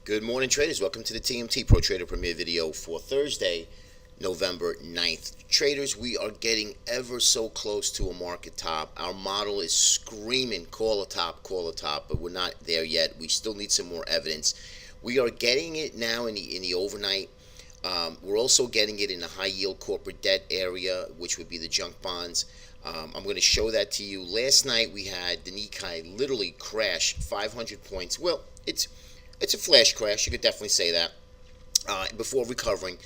Good morning, traders. Welcome to the TMT Pro Trader Premier video for Thursday, November 9th. Traders, we are getting ever so close to a market top. Our model is screaming, call a top, but we're not there yet. We still need some more evidence. We are getting it now in the overnight. We're also getting it in the high yield corporate debt area, which would be the junk bonds. I'm going to show that to you. Last night we had the Nikkei literally crash 500 points. Well, it's a flash crash. You could definitely say that. Before recovering,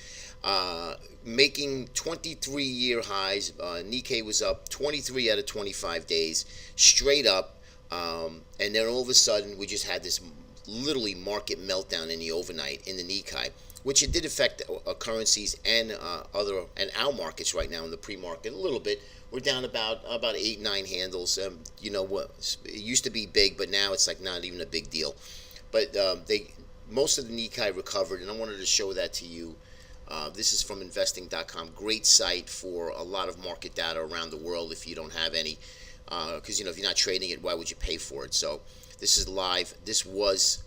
making 23-year highs. Nikkei was up 23 out of 25 days, straight up, and then all of a sudden we just had this literally market meltdown in the overnight in the Nikkei, which it did affect currencies and our markets right now in the pre-market a little bit. We're down about 8-9 handles. You know what? It used to be big, but now it's like not even a big deal. But most of the Nikkei recovered, and I wanted to show that to you. This is from investing.com. Great site for a lot of market data around the world if you don't have any. Because if you're not trading it, why would you pay for it? So this is live. This is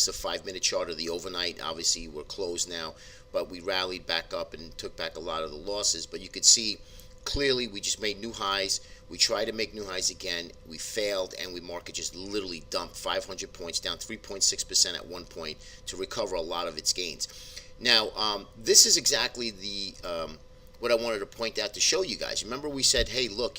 a 5-minute chart of the overnight. Obviously, we're closed now, but we rallied back up and took back a lot of the losses. But you could see clearly we just made new highs. We tried to make new highs again. We failed, and the market just literally dumped 500 points, down 3.6% at one point to recover a lot of its gains. Now, this is exactly what I wanted to point out to show you guys. Remember we said, hey, look,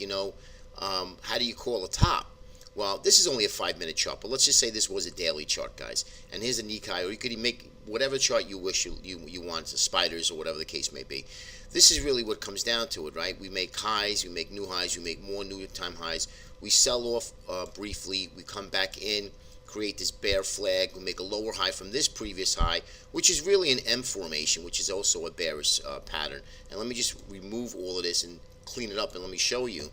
how do you call a top? Well, this is only a 5-minute chart, but let's just say this was a daily chart, guys. And here's a Nikkei, or you could make whatever chart you wish you want, spiders or whatever the case may be. This is really what comes down to it, right? We make highs, we make new highs, we make more new time highs. We sell off briefly, we come back in, create this bear flag, we make a lower high from this previous high, which is really an M formation, which is also a bearish pattern. And let me just remove all of this and clean it up, and let me show you.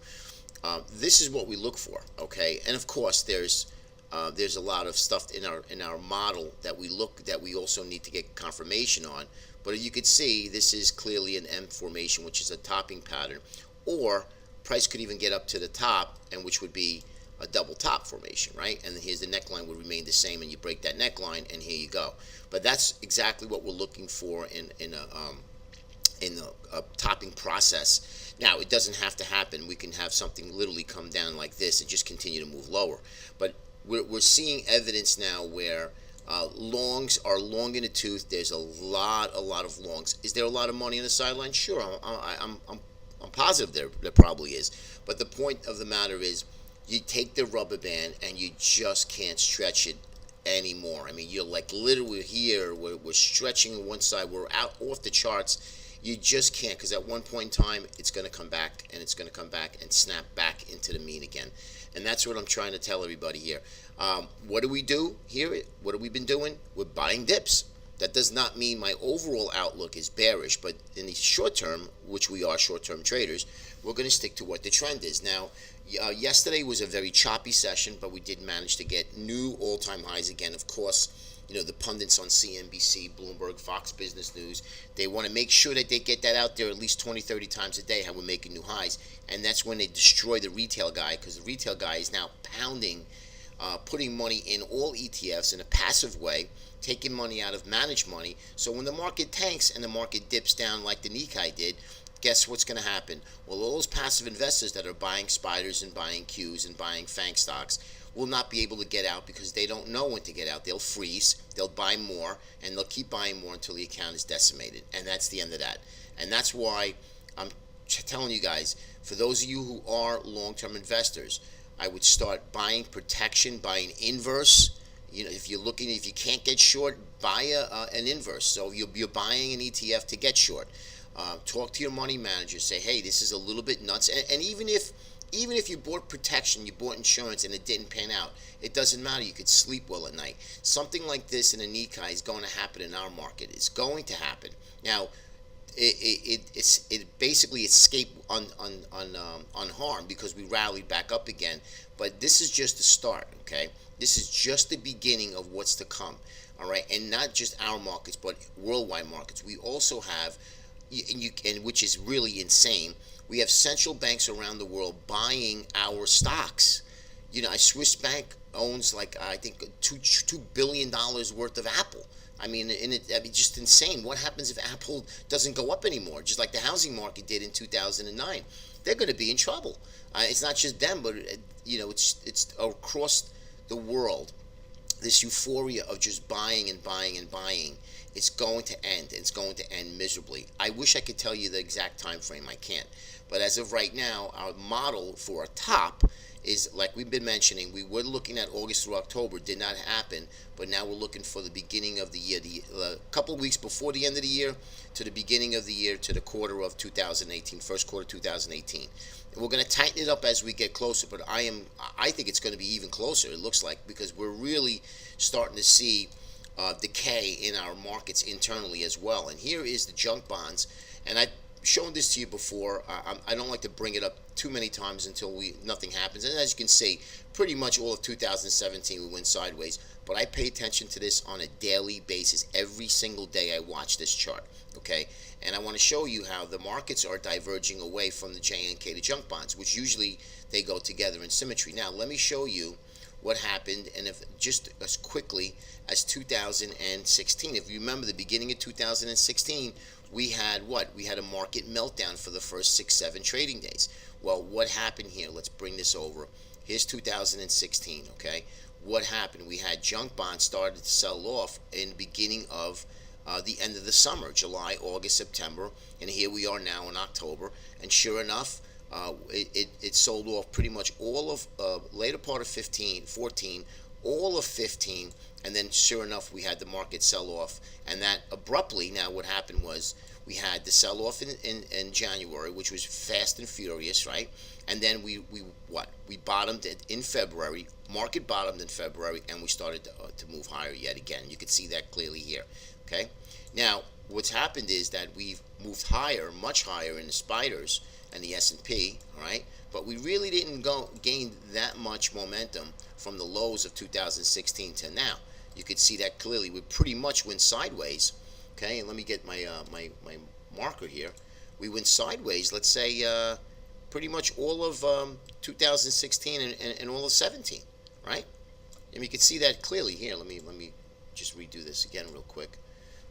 This is what we look for, okay? And of course, there's a lot of stuff in our model that we also need to get confirmation on. But as you can see, this is clearly an M formation, which is a topping pattern, or price could even get up to the top, and which would be a double top formation, right? And then here's the neckline would remain the same, and you break that neckline, and here you go. But that's exactly what we're looking for in a topping process. Now, it doesn't have to happen. We can have something literally come down like this and just continue to move lower. But we're seeing evidence now where longs are long in the tooth. There's a lot of longs. Is there a lot of money on the sideline? Sure, I'm positive there probably is. But the point of the matter is, you take the rubber band and you just can't stretch it anymore. I mean, you're like literally here. We're stretching one side. We're out off the charts. You just can't, because at one point in time, it's going to come back, and it's going to come back and snap back into the mean again. And that's what I'm trying to tell everybody here. What do we do here? What have we been doing? We're buying dips. That does not mean my overall outlook is bearish, but in the short term, which we are short-term traders, we're going to stick to what the trend is. Now, yesterday was a very choppy session, but we did manage to get new all-time highs again. Of course, the pundits on CNBC, Bloomberg, Fox Business News, they want to make sure that they get that out there at least 20, 30 times a day, how we're making new highs. And that's when they destroy the retail guy, because the retail guy is now pounding, putting money in all ETFs in a passive way, taking money out of managed money. So when the market tanks and the market dips down like the Nikkei did, guess what's going to happen? Well, all those passive investors that are buying spiders and buying Qs and buying FANG stocks will not be able to get out because they don't know when to get out. They'll freeze, they'll buy more, and they'll keep buying more until the account is decimated. And that's the end of that. And that's why I'm telling you guys, for those of you who are long-term investors, I would start buying protection, buying inverse. If you can't get short, buy an inverse. So you're buying an ETF to get short. Talk to your money manager. Say, hey, this is a little bit nuts. And even if you bought protection, you bought insurance, and it didn't pan out, it doesn't matter. You could sleep well at night. Something like this in a Nikkei is going to happen in our market. It's going to happen. Now, it basically escaped unharmed because we rallied back up again. But this is just the start, okay? This is just the beginning of what's to come, all right? And not just our markets, but worldwide markets. We also have, and which is really insane, we have central banks around the world buying our stocks. A Swiss bank owns like I think $2 billion worth of Apple. I mean, just insane. What happens if Apple doesn't go up anymore? Just like the housing market did in 2009, they're going to be in trouble. It's not just them, but it's across the world. This euphoria of just buying and buying and buying, it's going to end. It's going to end miserably. I wish I could tell you the exact time frame. I can't. But as of right now, our model for a top is like we've been mentioning. We were looking at August through October, did not happen, but now we're looking for the beginning of the year, the couple of weeks before the end of the year to the beginning of the year to the quarter of 2018, first quarter 2018. And we're going to tighten it up as we get closer, but I think it's going to be even closer. It looks like, because we're really starting to see decay in our markets internally as well. And here is the junk bonds, and I've shown this to you before. I don't like to bring it up too many times until nothing happens. And as you can see, pretty much all of 2017 we went sideways. But I pay attention to this on a daily basis. Every single day I watch this chart. Okay, and I want to show you how the markets are diverging away from the JNK to junk bonds, which usually they go together in symmetry. Now let me show you what happened, and if just as quickly as 2016. If you remember the beginning of 2016, we had what? We had a market meltdown for the first 6-7 trading days. Well, what happened here? Let's bring this over. Here's 2016, okay? What happened? We had junk bonds started to sell off in the beginning of the end of the summer, July, August, September, and here we are now in October, and sure enough, it sold off pretty much all of later part of 14, all of 15, and then sure enough we had the market sell off, and that abruptly. Now what happened was we had the sell off in January, which was fast and furious, right? And then we bottomed in February. Market bottomed in February, and we started to move higher yet again. You can see that clearly here. Okay, now what's happened is that we've moved higher, much higher in the spiders and the S&P, all right? But we really didn't gain that much momentum from the lows of 2016 to now. You could see that clearly. We pretty much went sideways. Okay, and let me get my my marker here. We went sideways. Let's say pretty much all of 2016 and all of 17, right? And you can see that clearly here. Let me just redo this again real quick.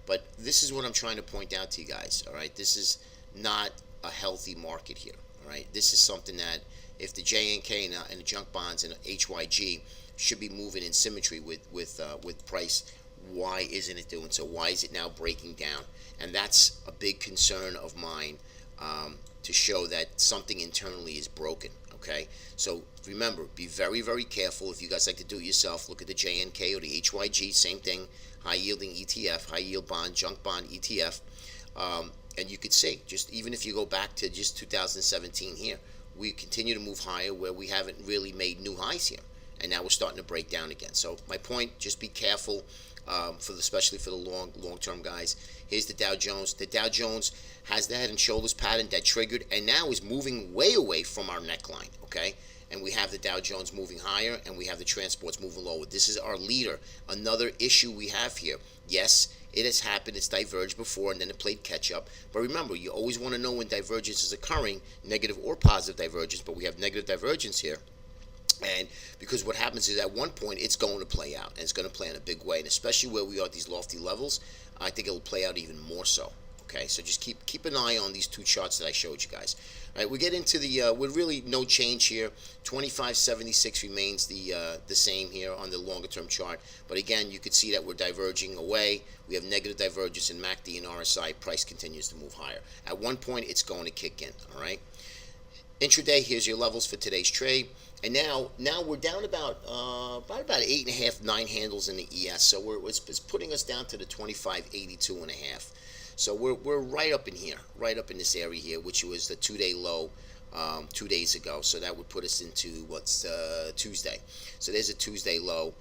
But this is what I'm trying to point out to you guys. All right, this is not a healthy market here. All right, this is something that if the JNK and the junk bonds and HYG should be moving in symmetry with price, why isn't it doing so? Why is it now breaking down? And that's a big concern of mine, to show that something internally is broken. Okay, so remember, be very, very careful. If you guys like to do it yourself, look at the JNK or the HYG, same thing, high yielding ETF, high yield bond, junk bond ETF, and you could see, just even if you go back to just 2017 here, we continue to move higher where we haven't really made new highs here, and now we're starting to break down again. So my point, just be careful, especially for the long-term guys. Here's the Dow Jones. The Dow Jones has the head and shoulders pattern that triggered and now is moving way away from our neckline, okay? And we have the Dow Jones moving higher, and we have the transports moving lower. This is our leader. Another issue we have here. Yes, it has happened. It's diverged before, and then it played catch-up. But remember, you always want to know when divergence is occurring, negative or positive divergence, but we have negative divergence here. And because what happens is at one point it's going to play out, and it's going to play in a big way, and especially where we are at these lofty levels, I think it'll play out even more so. Okay, so just keep an eye on these two charts that I showed you guys. All right, we get into the with really no change here. 25.76 remains the same here on the longer term chart, but again, you could see that we're diverging away. We have negative divergence in MACD and RSI. Price continues to move higher. At one point, it's going to kick in. All right. Intraday, here's your levels for today's trade. And now we're down about 8.5, 9 handles in the ES. So it's putting us down to the 25.82.5. So we're right up in here, right up in this area here, which was the 2-day low 2 days ago. So that would put us into what's Tuesday. So there's a Tuesday low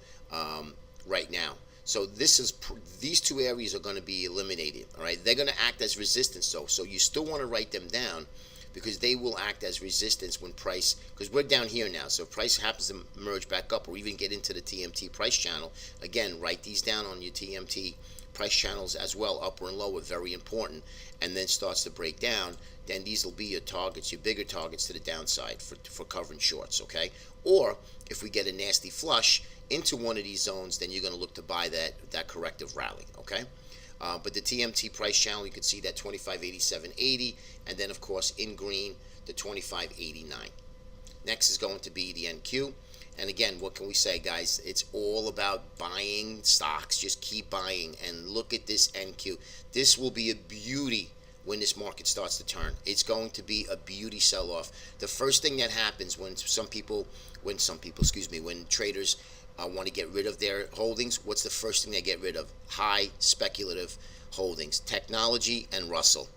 right now. So these two areas are going to be eliminated. All right, they're going to act as resistance though. So you still want to write them down, because they will act as resistance when price, because we're down here now, so if price happens to merge back up or even get into the TMT price channel, again, write these down on your TMT price channels as well, upper and lower, very important, and then starts to break down, then these will be your targets, your bigger targets to the downside for covering shorts, okay? Or if we get a nasty flush, into one of these zones, then you're going to look to buy that corrective rally. Okay. But the TMT price channel, you can see that 25.87.80, and then of course in green the 25.89. Next is going to be the NQ. And again, what can we say, guys? It's all about buying stocks. Just keep buying and look at this NQ. This will be a beauty when this market starts to turn. It's going to be a beauty sell-off. The first thing that happens when when traders want to get rid of their holdings, what's the first thing they get rid of? High speculative holdings, technology and Russell.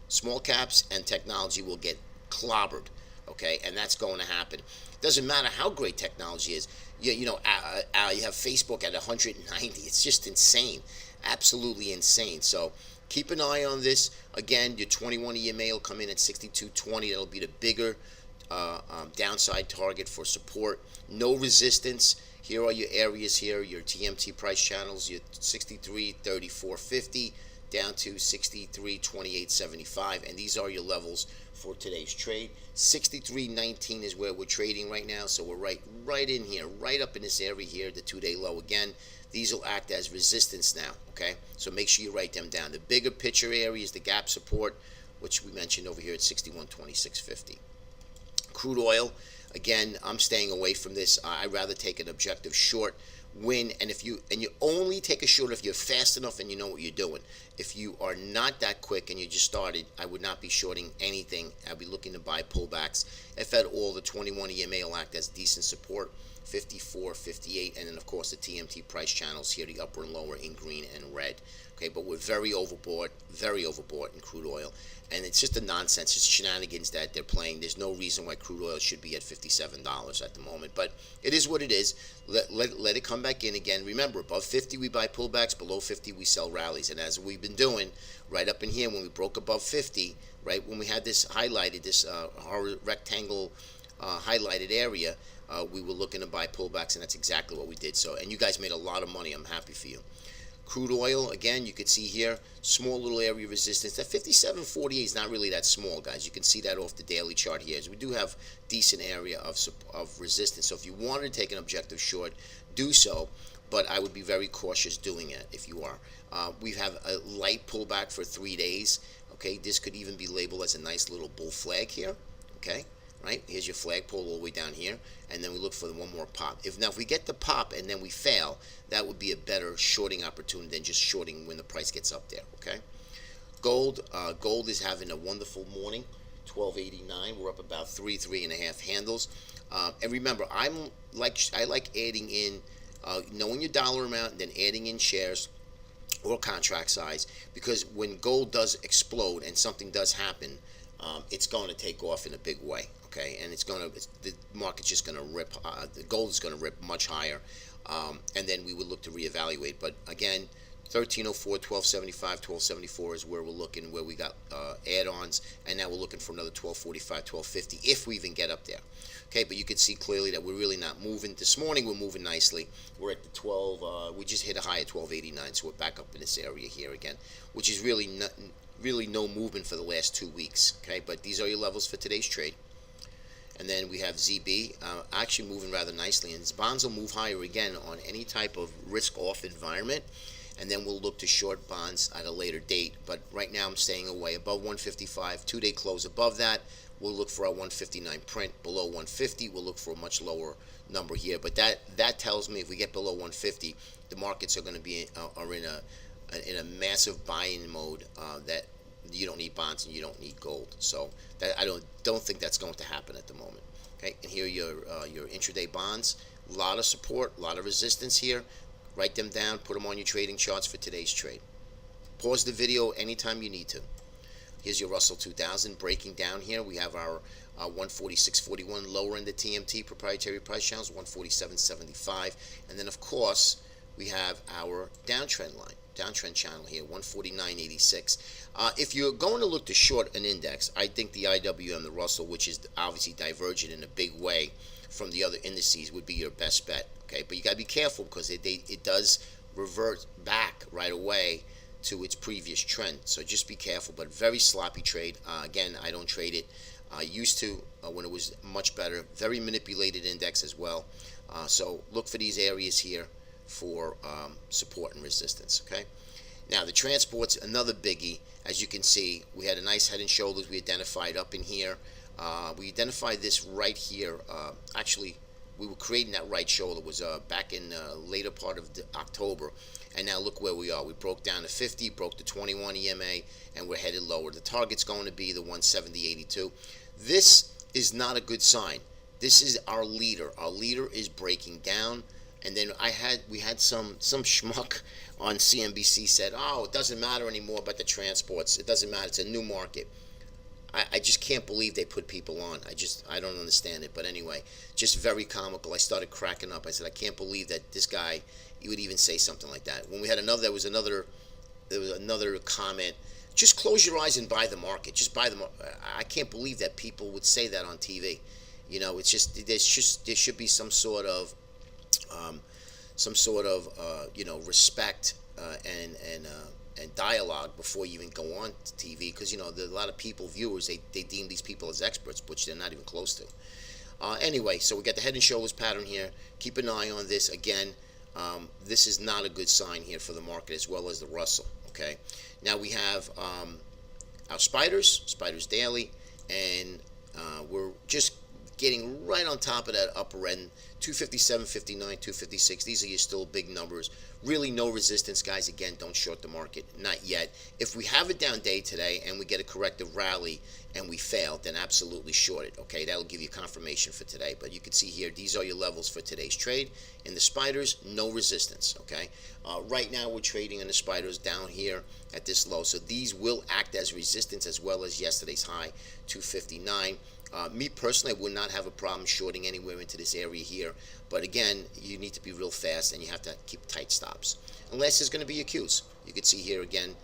Small caps and technology will get clobbered. Okay, and that's going to happen. Doesn't matter how great technology is. You have Facebook at 190. It's just insane, absolutely insane. So keep an eye on this. Again, your 21 EMA will come in at 62.20. That'll be the bigger downside target for support. No resistance. Here are your areas here, your TMT price channels, your 63.34.50 down to 63.28.75, and these are your levels for today's trade. 63.19 is where we're trading right now, so we're right in here, right up in this area here, the 2-day low again. These will act as resistance now, okay? So make sure you write them down. The bigger picture area is the gap support, which we mentioned over here at 61.26.50. Crude oil, again, I'm staying away from this. I'd rather take an objective short win, and you only take a short if you're fast enough and you know what you're doing. If you are not that quick and you just started, I would not be shorting anything. I'd be looking to buy pullbacks. If at all, the 21 EMA will act as decent support, 54, 58, and then of course the TMT price channels here, the upper and lower in green and red. Okay, but we're very overbought in crude oil, and it's just a nonsense. It's shenanigans that they're playing. There's no reason why crude oil should be at $57 at the moment, but it is what it is. Let it come back in again. Remember, above 50 we buy pullbacks, below 50 we sell rallies, and as we've been doing right up in here, when we broke above 50, right when we had this highlighted, this rectangle highlighted area, we were looking to buy pullbacks, and that's exactly what we did. So, and you guys made a lot of money. I'm happy for you. Crude oil, again, you can see here, small little area of resistance. That 57.48 is not really that small, guys. You can see that off the daily chart here. So we do have decent area of resistance. So if you wanted to take an objective short, do so. But I would be very cautious doing it if you are. We have a light pullback for 3 days. Okay, this could even be labeled as a nice little bull flag here. Okay. Right, here's your flagpole all the way down here, and then we look for the one more pop. If we get the pop and then we fail, that would be a better shorting opportunity than just shorting when the price gets up there. Okay, gold is having a wonderful morning, 12.89. We're up about three and a half handles. And remember, I like adding in, knowing your dollar amount, and then adding in shares or contract size, because when gold does explode and something does happen, it's going to take off in a big way. Okay, and the market's just going to rip. The gold is going to rip much higher, and then we would look to reevaluate. But again, 1304, 1275, 1274 is where we're looking, where we got add-ons, and now we're looking for another 1245, 1250 if we even get up there. Okay, but you can see clearly that we're really not moving. This morning we're moving nicely. We're at the 12. We just hit a high at 1289, so we're back up in this area here again, which is really no movement for the last 2 weeks. Okay, but these are your levels for today's trade. And then we have ZB actually moving rather nicely, and bonds will move higher again on any type of risk-off environment, and then we'll look to short bonds at a later date. But right now I'm staying away. Above 155, 2-day close above that, we'll look for our 159 print. Below 150, we'll look for a much lower number here. But that tells me if we get below 150, the markets are going to be in a massive buying mode that you don't need bonds and you don't need gold. So that I don't think that's going to happen at the moment. Okay, and here are your intraday bonds. A lot of support, a lot of resistance here. Write them down, put them on your trading charts for today's trade. Pause the video anytime you need to. Here's your Russell 2000 breaking down here. We have our 146.41 lower end of TMT proprietary price channels, 147.75, and then of course we have our downtrend line. Downtrend channel here, 149.86. If you're going to look to short an index, I think the IWM, the Russell, which is obviously divergent in a big way from the other indices, would be your best bet. Okay, but you got to be careful because it does revert back right away to its previous trend. So just be careful, but very sloppy trade. Again, I don't trade it. I used to when it was much better. Very manipulated index as well. So look for these areas here for support and resistance. Okay. Now the transport's another biggie. As you can see, we had a nice head and shoulders we identified up in here. We identified this right here. Actually, we were creating that right shoulder. It was back in the later part of October. And now look where we are. We broke down to 50, broke the 21 EMA, and we're headed lower. The target's going to be the 170.82. This is not a good sign. This is our leader. Our leader is breaking down. And then we had some schmuck on CNBC said, oh, it doesn't matter anymore about the transports. It doesn't matter. It's a new market. I just can't believe they put people on. I don't understand it. But anyway, just very comical. I started cracking up. I said, I can't believe that this guy, he would even say something like that. When we had there was another comment. Just close your eyes and buy the market. Just buy the market. I can't believe that people would say that on TV. It's just there should be some sort of respect and dialogue before you even go on to TV, because there are a lot of viewers, they deem these people as experts, which they're not even close to. Anyway, so we got the head and shoulders pattern here. Keep an eye on this. Again, this is not a good sign here for the market, as well as the Russell. Okay, now we have our spiders daily, and we're just getting right on top of that upper end, 257, 59, 256. These are your still big numbers. Really no resistance, guys. Again, don't short the market, not yet. If we have a down day today and we get a corrective rally and we fail, then absolutely short it. Okay, that'll give you confirmation for today. But you can see here, these are your levels for today's trade. In the spiders, no resistance. Okay, right now we're trading in the spiders down here at this low, so these will act as resistance, as well as yesterday's high, 259. Me personally, I would not have a problem shorting anywhere into this area here. But again, you need to be real fast, and you have to keep tight stops. Unless there's going to be a Qs. You can see here again,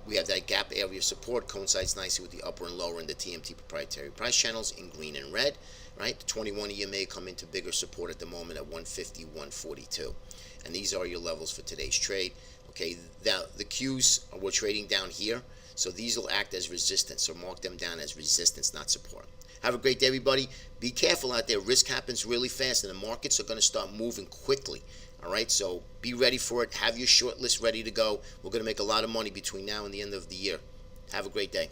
we have that gap area of support, coincides nicely with the upper and lower in the TMT proprietary price channels in green and red. Right, the 21 EMA come into bigger support at the moment at 150, 142. And these are your levels for today's trade. Okay, now the Qs, we're trading down here. So these will act as resistance. So mark them down as resistance, not support. Have a great day, everybody. Be careful out there. Risk happens really fast, and the markets are going to start moving quickly. All right, so be ready for it. Have your short list ready to go. We're going to make a lot of money between now and the end of the year. Have a great day.